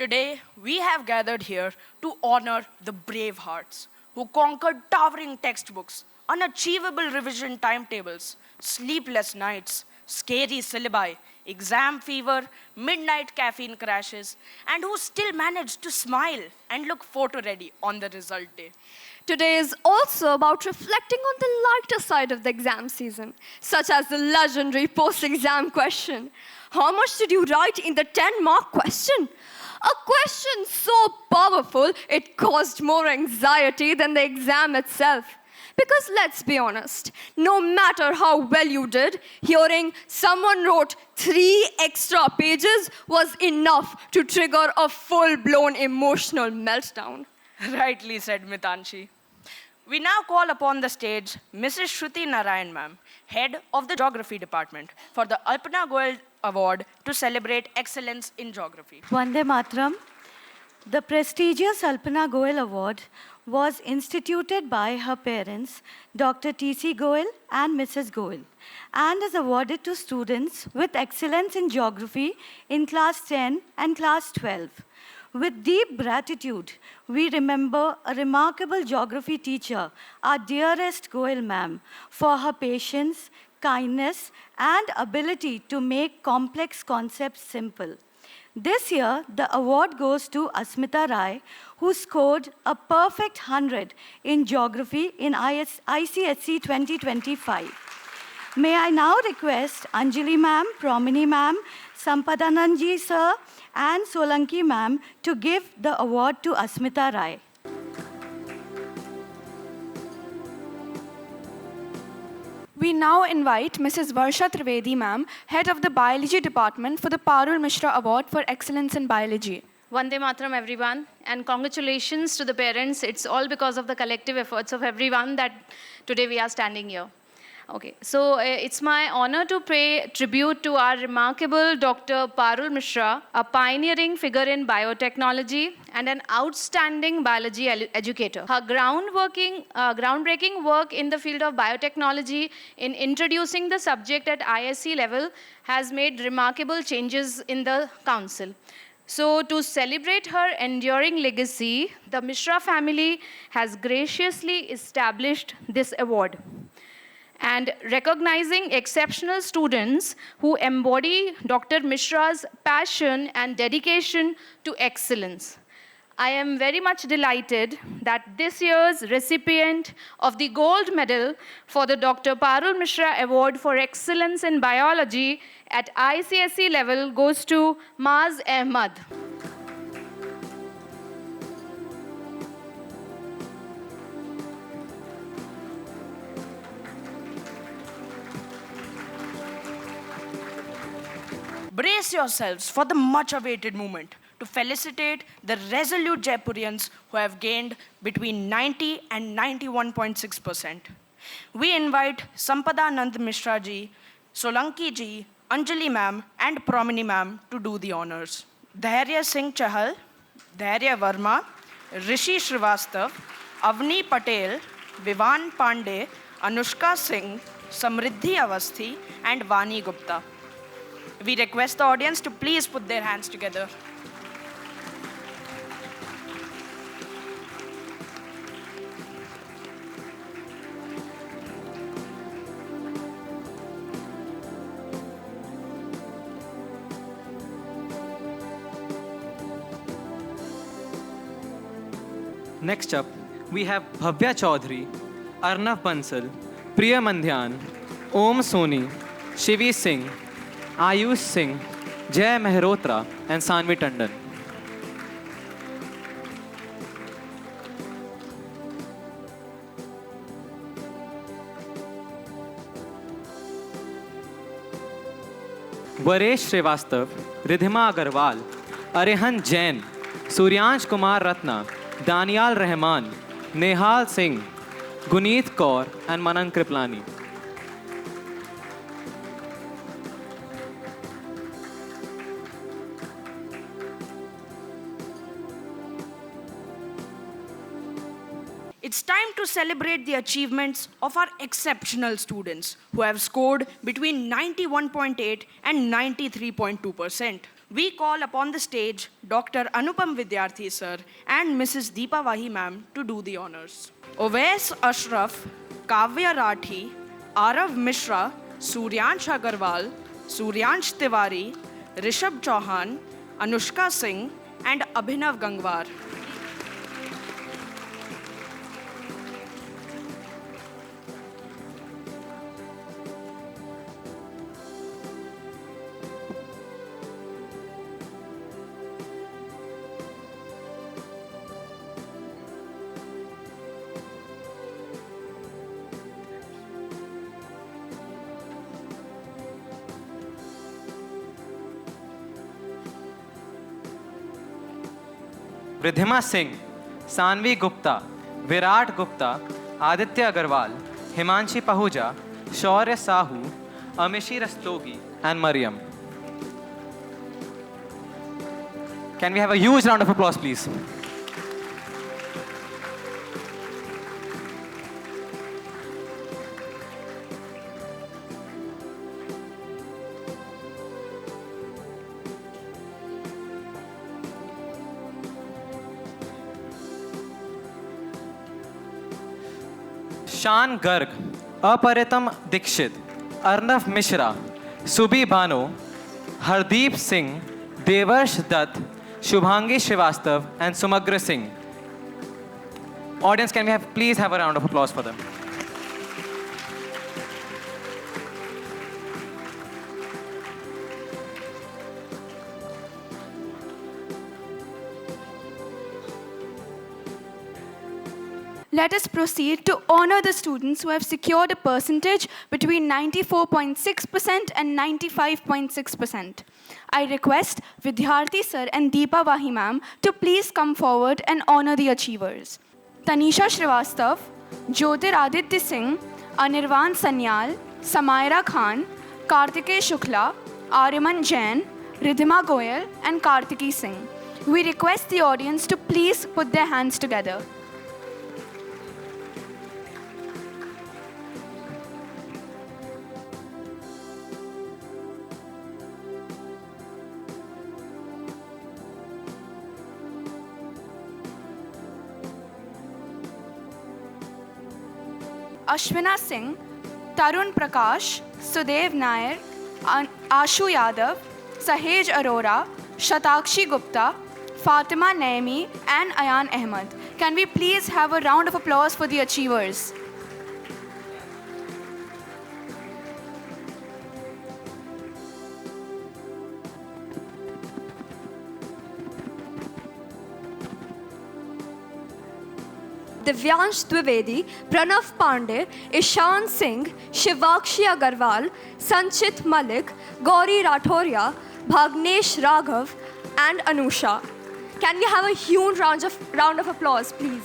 Today, we have gathered here to honor the brave hearts who conquered towering textbooks, unachievable revision timetables, sleepless nights, scary syllabi, exam fever, midnight caffeine crashes, and who still managed to smile and look photo ready on the result day. Today is also about reflecting on the lighter side of the exam season, such as the legendary post-exam question. How much did you write in the 10-mark question? A question so powerful, it caused more anxiety than the exam itself. Because let's be honest, no matter how well you did, hearing someone wrote 3 extra pages was enough to trigger a full-blown emotional meltdown. Rightly said, Mitanshi. We now call upon the stage Mrs. Shruti Narayan ma'am, head of the Geography Department, for the Alpana Goel Award to celebrate excellence in geography. Vande Matram. The prestigious Alpana Goel Award was instituted by her parents, Dr. T.C. Goel and Mrs. Goel, and is awarded to students with excellence in geography in Class 10 and Class 12. With deep gratitude, we remember a remarkable geography teacher, our dearest Goel ma'am, for her patience, kindness, and ability to make complex concepts simple. This year, the award goes to Asmita Rai, who scored a perfect 100 in geography in ICSE 2025. May I now request Anjali ma'am, Promini ma'am, Sampadananji sir, and Solanki ma'am to give the award to Asmita Rai. We now invite Mrs. Varsha Trivedi ma'am, head of the Biology Department, for the Parul Mishra Award for Excellence in Biology. Vande Matram, everyone, and congratulations to the parents. It's all because of the collective efforts of everyone that today we are standing here. Okay, so it's my honor to pay tribute to our remarkable Dr. Parul Mishra, a pioneering figure in biotechnology and an outstanding biology educator. Her groundbreaking work in the field of biotechnology in introducing the subject at ISC level has made remarkable changes in the council. So to celebrate her enduring legacy, the Mishra family has graciously established this award. And recognizing exceptional students who embody Dr. Mishra's passion and dedication to excellence. I am very much delighted that this year's recipient of the gold medal for the Dr. Parul Mishra Award for Excellence in Biology at ICSE level goes to Maz Ahmad. Brace yourselves for the much-awaited moment to felicitate the resolute Jaipurians who have gained between 90 and 91.6%. We invite Sampada Nand Mishra ji, Solanki ji, Anjali ma'am, and Promini ma'am to do the honors. Dhairya Singh Chahal, Dhairya Verma, Rishi Srivastav, Avni Patel, Vivan Pandey, Anushka Singh, Samriddhi Avasthi, and Vani Gupta. We request the audience to please put their hands together. Next up, we have Bhavya Chaudhary, Arnav Bansal, Priya Mandhyan, Om Soni, Shivi Singh, Ayush Singh, Jay Mehrotra, and Sanvi Tandon. Varesh Srivastav, Ridhima Agarwal, Arihan Jain, Suryansh Kumar Ratna, Danial Rahman, Nehal Singh, Guneet Kaur, and Manan Kriplani. It's time to celebrate the achievements of our exceptional students who have scored between 91.8 and 93.2%. we call upon the stage Dr. Anupam Vidyarthi sir and Mrs. Deepa Vahi ma'am to do the honors. Ovais Ashraf, Kavya Rathi, Arav Mishra, Suryansh Agarwal, Suryansh Tiwari, Rishabh Chauhan, Anushka Singh, and Abhinav Gangwar. Ridhima Singh, Sanvi Gupta, Virat Gupta, Aditya Agarwal, Himanshi Pahuja, Shaurya Sahu, Amishi Rastogi, and Mariam. Can we have a huge round of applause, please? शान गर्ग, अपरितम दीक्षित, अर्नव मिश्रा, सुबी Bano, Hardeep Singh, Devarsh Dutt, Shubhangi Srivastava, and Sumagra Singh. Audience, can we please have a round of applause for them? Let us proceed to honor the students who have secured a percentage between 94.6% and 95.6%. I request Vidyarthi sir and Deepa Vahi ma'am to please come forward and honor the achievers. Tanisha Srivastav, Jyotir Aditya Singh, Anirvan Sanyal, Samaira Khan, Kartikeya Shukla, Ariman Jain, Ridhima Goyal, and Kartiki Singh. We request the audience to please put their hands together. Ashwina Singh, Tarun Prakash, Sudev Nair, Ashu Yadav, Sahej Arora, Shatakshi Gupta, Fatima Naimi, and Ayan Ahmed. Can we please have a round of applause for the achievers? Divyansh Dwivedi, Pranav Pandey, Ishan Singh, Shivakshi Agarwal, Sanchit Malik, Gauri Rathoria, Bhagnesh Raghav, and Anusha. Can we have a huge round of applause, please?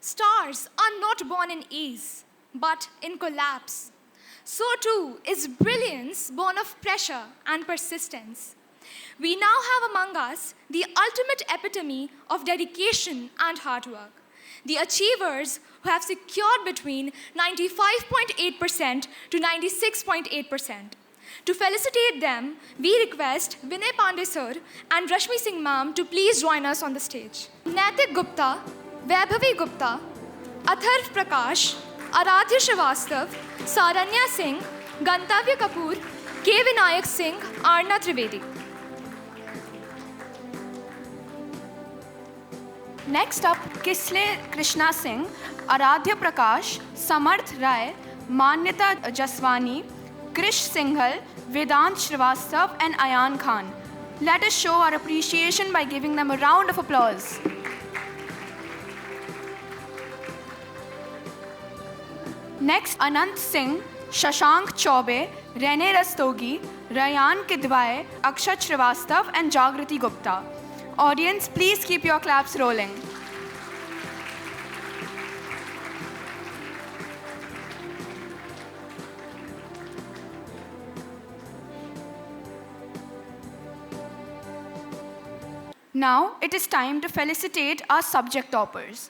Stars are not born in ease, but in collapse. So too is brilliance born of pressure and persistence. We now have among us the ultimate epitome of dedication and hard work, the achievers who have secured between 95.8% to 96.8%. To felicitate them, we request Vinay Pandey sir and Rashmi Singh ma'am to please join us on the stage. Naitik Gupta, Vaibhavi Gupta, Atharv Prakash, Aradhya Srivastav, Saranya Singh, Gantavya Kapoor, K. Vinayak Singh, Arna Trivedi. Next up, Kisle Krishna Singh, Aradhya Prakash, Samarth Rai, Manyata Jaswani, Krish Singhal, Vedant Srivastav, and Ayan Khan. Let us show our appreciation by giving them a round of applause. Next, Anant Singh, Shashank Chaube, Rene Rastogi, Rayan Kidwai, Akshat Srivastav, and Jagrati Gupta. Audience, please keep your claps rolling. Now it is time to felicitate our subject toppers.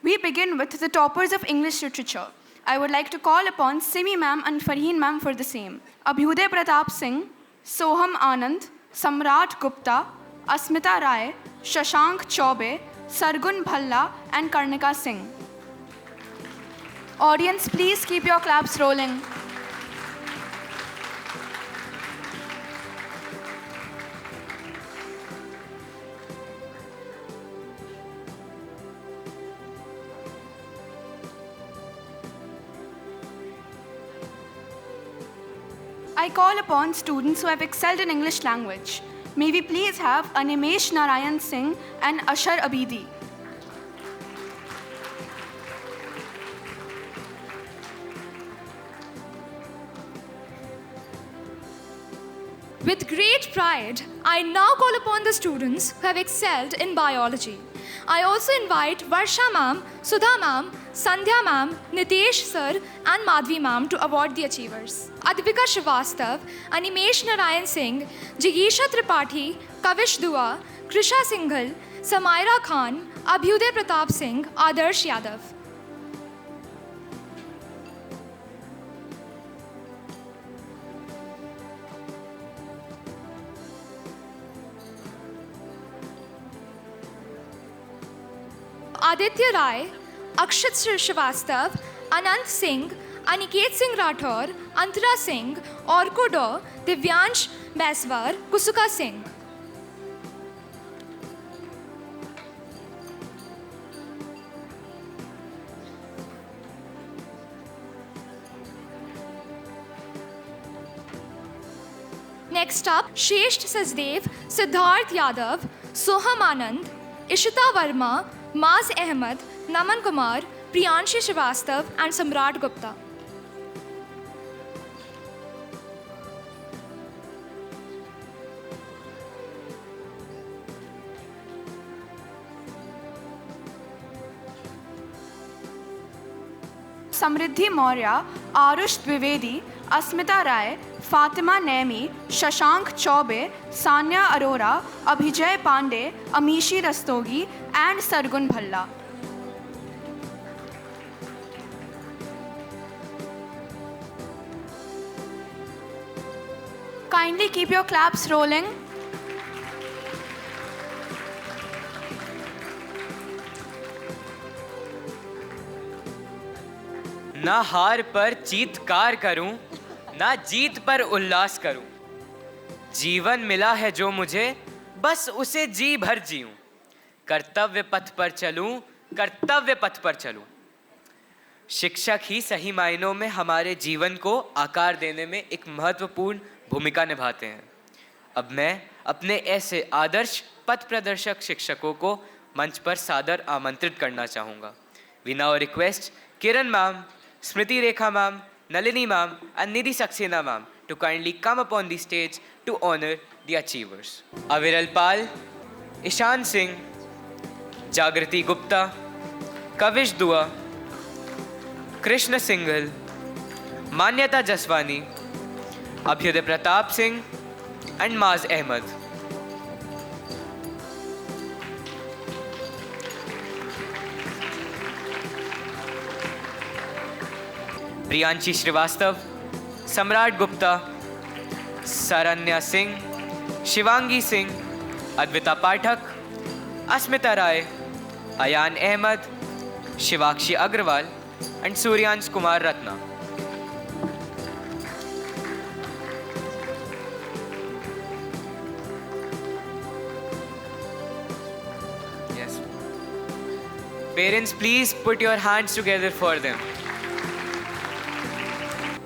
We begin with the toppers of English literature. I would like to call upon Simi ma'am and Farheen ma'am for the same. Abhyuday Pratap Singh, Soham Anand, Samrat Gupta, Asmita Rai, Shashank Chaube, Sargun Bhalla, and Karnika Singh. Audience, please keep your claps rolling. I call upon students who have excelled in English language. May we please have Animesh Narayan Singh and Ashar Abidi. With great pride, I now call upon the students who have excelled in biology. I also invite Varsha ma'am, Sudha ma'am, Sandhya ma'am, Nitesh sir, and Madhvi ma'am to award the achievers. Advika Srivastav, Animesh Narayan Singh, Jigisha Tripathi, Kavish Dua, Krisha Singhal, Samaira Khan, Abhyuday Pratap Singh, Adarsh Yadav. Aditya Rai, Akshit Srivastav, Anant Singh, Aniket Singh Rathor, Antara Singh, Orko Do, Divyansh Baiswar, Kusuka Singh. Next up, Shresht Sachdev, Siddharth Yadav, Soham Anand, Ishita Verma, Maz Ahmed, Naman Kumar, Priyanshi Srivastav, and Samrat Gupta. Samriddhi Maurya, Arush Dwivedi, Asmita Rai, Fatima Naimi, Shashank Chaube, Sanya Arora, Abhijay Pandey, Amishi Rastogi, and Sargun Bhalla. Kindly keep your claps rolling. ना हार पर चीत्कार करूं, ना जीत पर उल्लास करूं। जीवन मिला है जो मुझे, बस उसे जी भर जीऊं। कर्तव्य पथ पर चलूं, कर्तव्य पथ पर चलूं। शिक्षक ही सही मायनों में हमारे जीवन को आकार देने में एक महत्वपूर्ण भूमिका निभाते हैं। अब मैं अपने ऐसे आदर्श पथ प्रदर्शक शिक्षकों को मंच पर सादर आमंत्रित करना चाहूँगा। We now request Kiran ma'am, Smriti Rekha ma'am, Nalini ma'am, and Nidhi Saxena ma'am to kindly come upon the stage to honor the achievers. Aviral Pal, Ishan Singh, Jagrati Gupta, Kavish Dua, Krishna Singhal, Manyata Jaswani, Abhyuday Pratap Singh, and Maz Ahmed. Priyanshi Srivastav, Samrat Gupta, Saranya Singh, Shivangi Singh, Advita Pathak, Asmita Rai, Ayan Ahmed, Shivakshi Agrawal, and Suryansh Kumar Ratna. Yes. Parents, please put your hands together for them.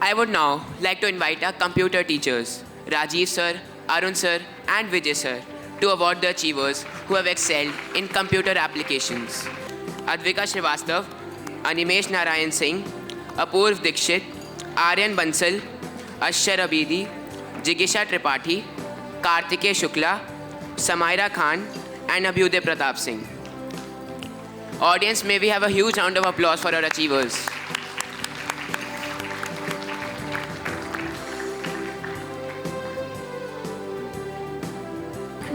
I would now like to invite our computer teachers, Rajiv sir, Arun sir, and Vijay sir, to award the achievers who have excelled in computer applications. Advika Srivastav, Animesh Narayan Singh, Apurv Dikshit, Aryan Bansal, Ashar Abidi, Jigisha Tripathi, Kartike Shukla, Samaira Khan, and Abhyuday Pratap Singh. Audience, may we have a huge round of applause for our achievers.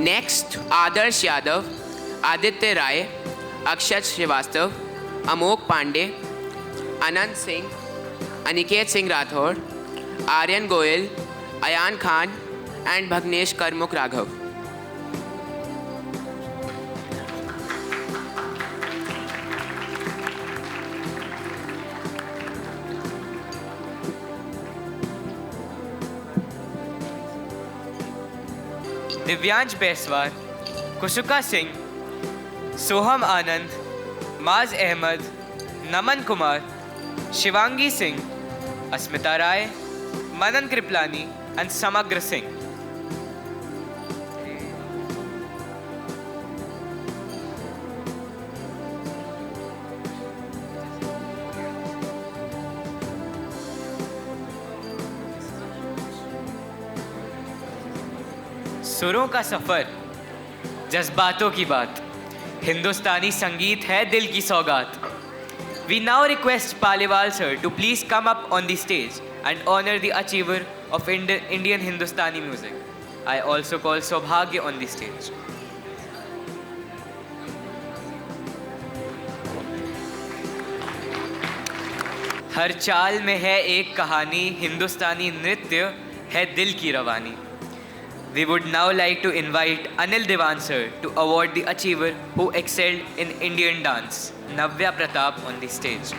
Next, Adarsh Yadav, Aditya Rai, Akshat Srivastav, Amok Pandey, Anand Singh, Aniket Singh Rathod, Aryan Goyal, Ayan Khan, and Bhagnesh Karmuk Raghav. Divyansh बेसवार, कुसुका Singh, सोहम आनंद, माज अहमद, नमन कुमार, शिवांगी सिंह, अस्मिता राय, मनन Kripalani and समग्र सिंह. सुरों का सफर, जज्बातों की बात, हिंदुस्तानी संगीत है दिल की सौगात. We now request Paliwal sir to please come up on the stage and honor the achiever of Indian Hindustani music. I also call Saubhagya on the stage. हर चाल में है एक कहानी, हिंदुस्तानी नृत्य है दिल की रवानी. We would now like to invite Anil Devan sir to award the achiever who excelled in Indian dance, Navya Pratap, on the stage.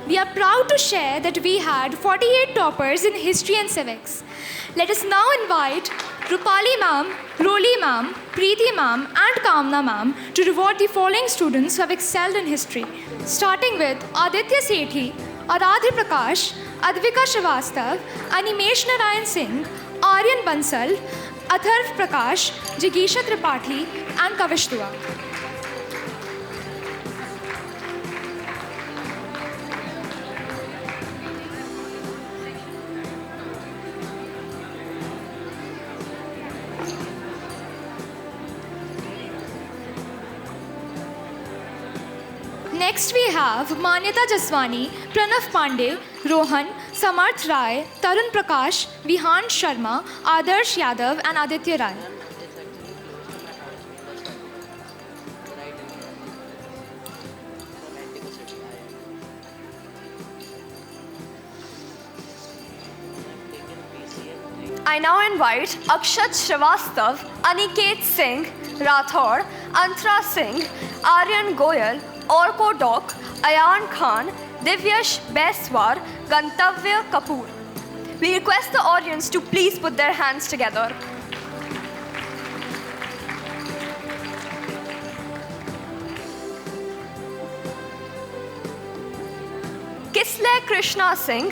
We are proud to share that we had 48 toppers in history and civics. Let us now invite Rupali ma'am, Roli ma'am, Preeti ma'am, and Kamna ma'am to reward the following students who have excelled in history. Starting with Aditya Sethi, Aradhya Prakash, Advika Srivastav, Animesh Narayan Singh, Aryan Bansal, Atharv Prakash, Jigisha Tripathi, and Kavish Dua. Next we have Manyata Jaswani, Pranav Pandey, Rohan, Samarth Rai, Tarun Prakash, Vihan Sharma, Adarsh Yadav, and Aditya Rai. I now invite Akshat Srivastav, Aniket Singh Rathod, Antara Singh, Aryan Goyal, Orko Dok, Ayan Khan, Divyash Beswar, Gantavya Kapoor. We request the audience to please put their hands together. Kisle Krishna Singh,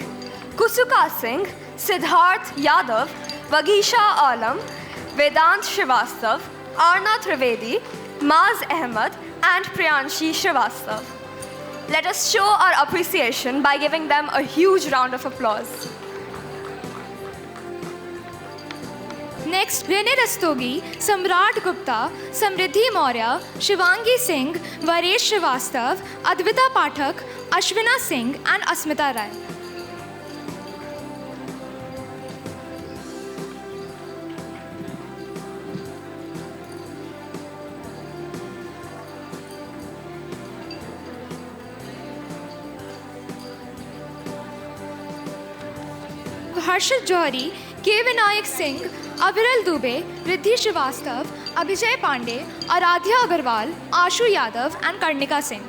Kusuka Singh, Siddharth Yadav, Vagisha Alam, Vedant Srivastav, Arna Trivedi, Maz Ahmed, and Priyanshi Srivastav. Let us show our appreciation by giving them a huge round of applause. Next, Rene Rastogi, Samrat Gupta, Samriddhi Maurya, Shivangi Singh, Varesh Srivastav, Advita Pathak, Ashwina Singh, and Asmita Rai. Harshit Johari, K. Vinayak Singh, Aviral Dubey, Riddhi Srivastav, Abhijay Pandey, Aradhya Agarwal, Ashu Yadav, and Karnika Singh.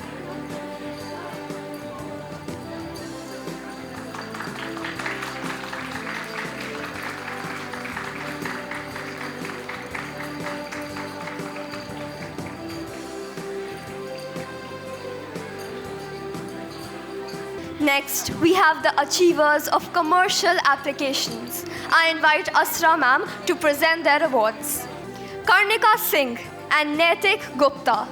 Next, we have the achievers of commercial applications. I invite Asra ma'am to present their awards. Karnika Singh and Naitik Gupta.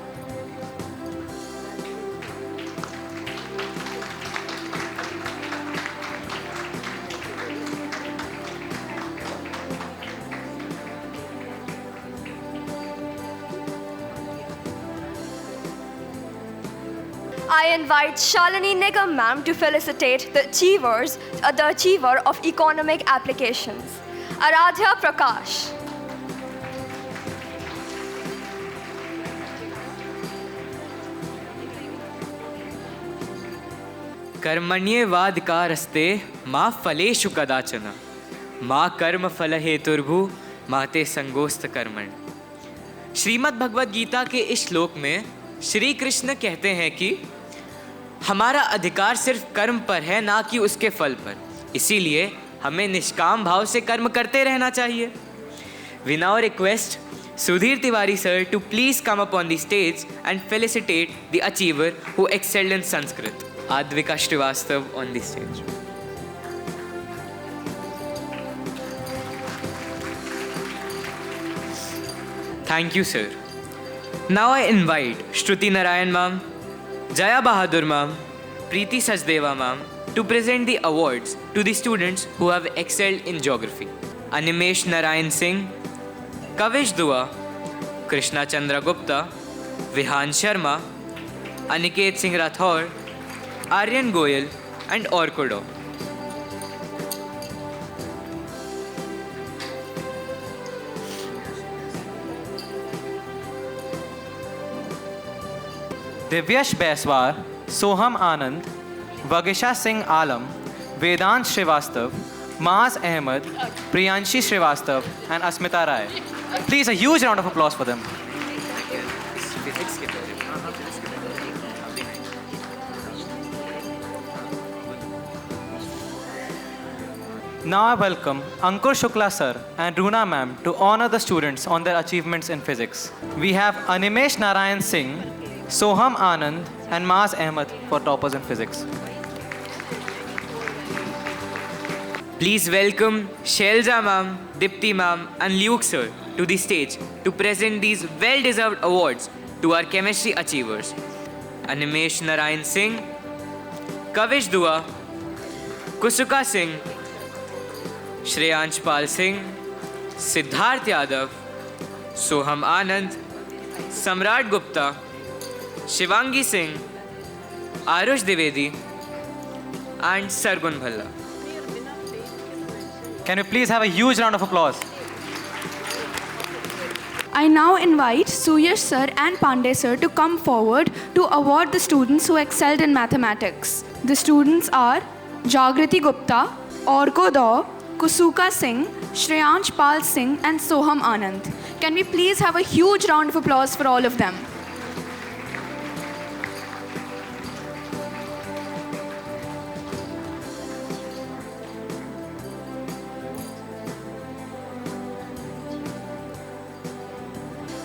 I invite Shalini Nigam ma'am to felicitate the achiever of economic applications, Aradhya Prakash. कर्मण्येवाधिकारस्ते मा फलेषु कदाचन मा कर्म फल हेतुर्भु माते संगोस्त कर्मण। श्रीमद् भगवद गीता के इस श्लोक में श्री कृष्ण कहते हैं कि हमारा अधिकार सिर्फ कर्म पर है, ना कि उसके फल पर। इसीलिए हमें निष्काम भाव से कर्म करते रहना चाहिए। We now request Sudhir Tiwari sir to please come up on the stage and felicitate the achiever who excelled in Sanskrit. Advika Srivastav on the stage. Thank you, sir. Now I invite Shruti Narayan ma'am, Jaya Bahadur ma'am, Preeti Sachdeva ma'am to present the awards to the students who have excelled in geography. Animesh Narayan Singh, Kavish Dua, Krishna Chandra Gupta, Vihan Sharma, Aniket Singh Rathore, Aryan Goyal and Orkodo. Divyash Baiswar, Soham Anand, Vagisha Singh Alam, Vedant Srivastav, Maaz Ahmed, Priyanshi Srivastav, and Asmita Rai. Please, a huge round of applause for them. Now I welcome Ankur Shukla sir and Runa ma'am to honor the students on their achievements in physics. We have Animesh Narayan Singh, Soham Anand and Maaz Ahmed for toppers in physics. Please welcome Shelja ma'am, Dipti ma'am and Luke sir to the stage to present these well-deserved awards to our chemistry achievers. Animesh Narayan Singh, Kavish Dua, Kusuka Singh, Shreyansh Pal Singh, Siddharth Yadav, Soham Anand, Samrat Gupta, Shivangi Singh, Arush Divedi and Sargun Bhalla. Can you please have a huge round of applause? I now invite Suyash sir and Pandey sir to come forward to award the students who excelled in mathematics. The students are Jagriti Gupta, Orko Daw, Kusuka Singh, Shreyansh Pal Singh and Soham Anand. Can we please have a huge round of applause for all of them?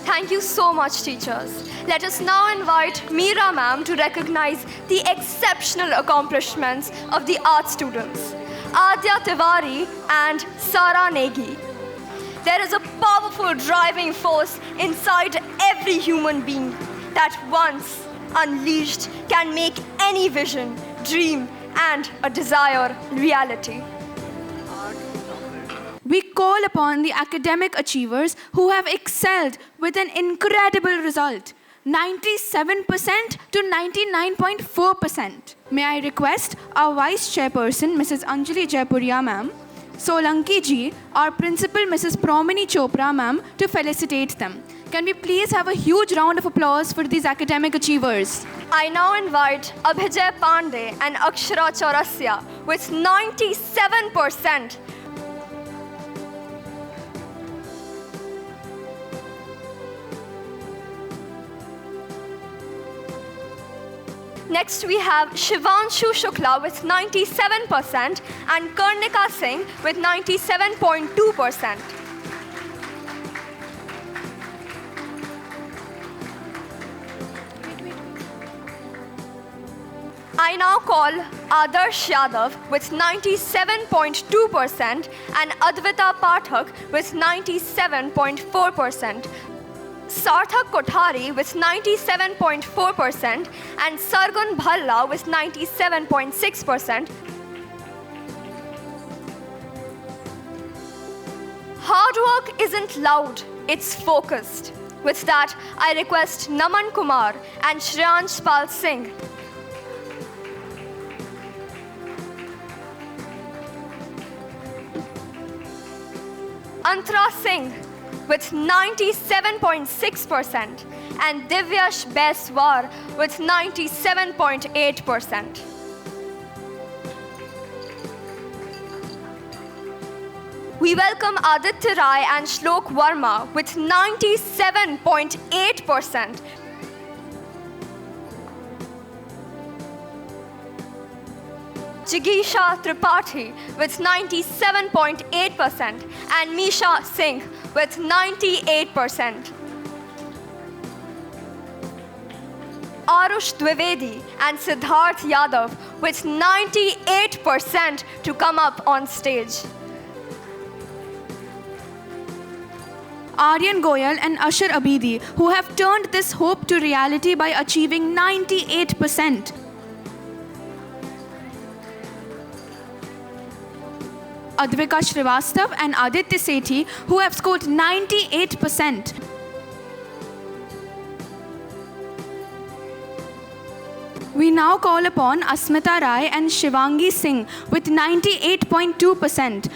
Thank you so much, teachers. Let us now invite Meera ma'am to recognize the exceptional accomplishments of the art students, Adya Tiwari and Sara Negi. There is a powerful driving force inside every human being that once unleashed can make any vision, dream, and a desire reality. We call upon the academic achievers who have excelled with an incredible result, 97% to 99.4%. May I request our Vice Chairperson, Mrs. Anjali Jaipuria ma'am, Solanki ji, our Principal, Mrs. Promini Chopra ma'am, to felicitate them. Can we please have a huge round of applause for these academic achievers? I now invite Abhijay Pandey and Akshara Chaurasya with 97%. Next, we have Shivanshu Shukla with 97% and Karnika Singh with 97.2%. I now call Adarsh Yadav with 97.2% and Advita Pathak with 97.4%. Sarthak Kothari with 97.4% and Sargun Bhalla with 97.6%. Hard work isn't loud, it's focused. With that, I request Naman Kumar and Shreyansh Pal Singh Antara Singh with 97.6% and Divyash Beswar with 97.8%. We welcome Aditya Rai and Shlok Verma with 97.8%. Jigisha Tripathi with 97.8% and Misha Singh with 98%. Arush Dwivedi and Siddharth Yadav with 98% to come up on stage. Aryan Goyal and Ashar Abidi, who have turned this hope to reality by achieving 98%. Advika Srivastav and Aditya Sethi, who have scored 98%. We now call upon Asmita Rai and Shivangi Singh with 98.2%.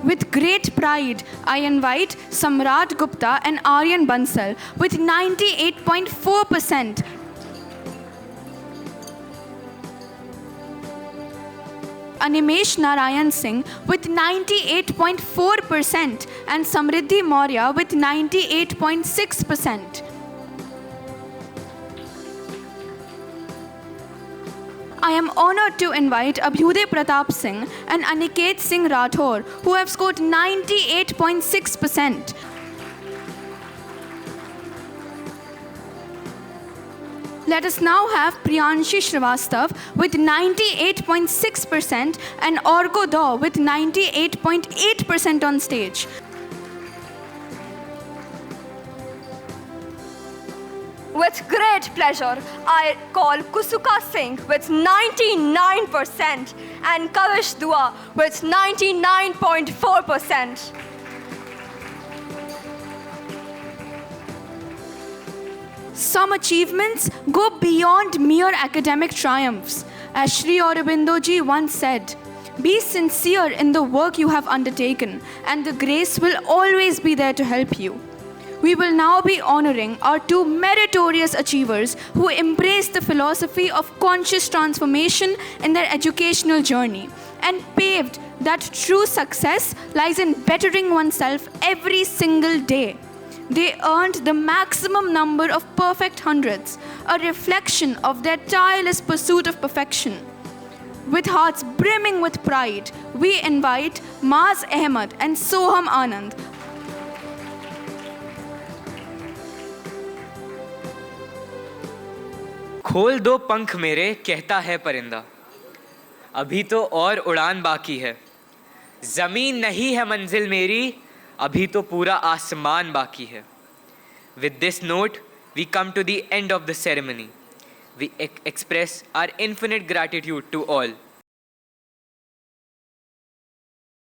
With great pride, I invite Samrat Gupta and Aryan Bansal with 98.4%. Animesh Narayan Singh with 98.4% and Samriddhi Maurya with 98.6%. I am honored to invite Abhyuday Pratap Singh and Aniket Singh Rathore, who have scored 98.6%. Let us now have Priyanshi Srivastav with 98.6% and Orgo Daw with 98.8% on stage. With great pleasure, I call Kusuka Singh with 99% and Kavish Dua with 99.4%. Some achievements go beyond mere academic triumphs. As Sri Aurobindo ji once said, be sincere in the work you have undertaken, and the grace will always be there to help you. We will now be honoring our two meritorious achievers who embraced the philosophy of conscious transformation in their educational journey and paved that true success lies in bettering oneself every single day. They earned the maximum number of perfect hundreds, a reflection of their tireless pursuit of perfection. With hearts brimming with pride, we invite Maaz Ahmed and Soham Anand. खोल दो पंख मेरे कहता है परिंदा, अभी तो और उड़ान बाकी है। ज़मीन नहीं है मंजिल मेरी, अभी तो पूरा आसमान बाकी है। With this note, we come to the end of the ceremony. We express our infinite gratitude to all.